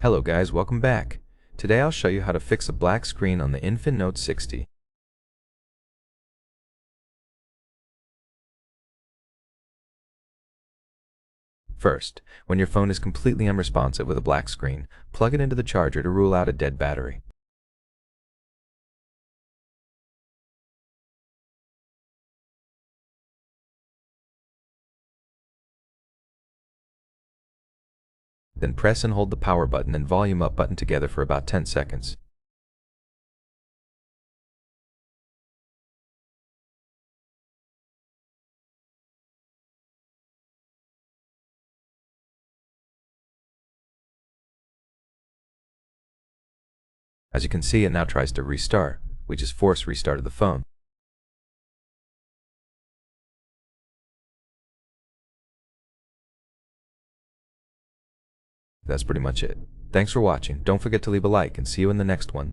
Hello guys, welcome back. Today I'll show you how to fix a black screen on the INFINIX 60. First, when your phone is completely unresponsive with a black screen, plug it into the charger to rule out a dead battery. Then press and hold the power button and volume up button together for about 10 seconds. As you can see, it now tries to restart. We just force restarted the phone. That's pretty much it. Thanks for watching. Don't forget to leave a like and see you in the next one.